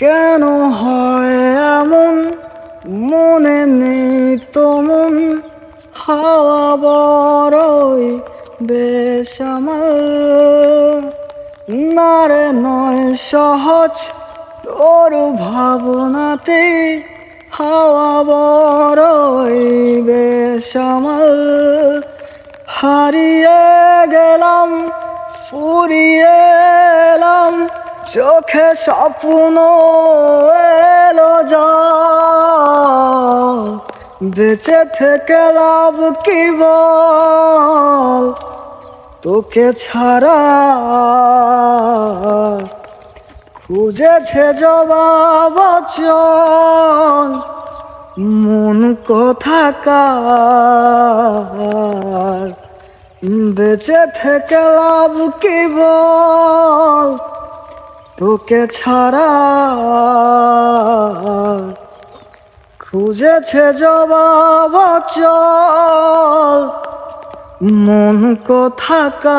কেন হয় এমন মনে নেই তোমন হাওয়া বড়ই বেসামাল না রে নয় সহজ তোর ভাবনাতে হাওয়া বড়ই বেসামাল হারিয়ে গেলাম ফুরিয়ে এলাম চোখে স্বপ্ন এলো জল বেঁচে থেকে লাভ কি বল তোকে ছাড়া খুঁজেছে জবাব চল মন কোথাকার বেঁচে থেকে লাভ কি বল তোকে ছাড়া খুঁজেছে জবাব চল মন কোথাকার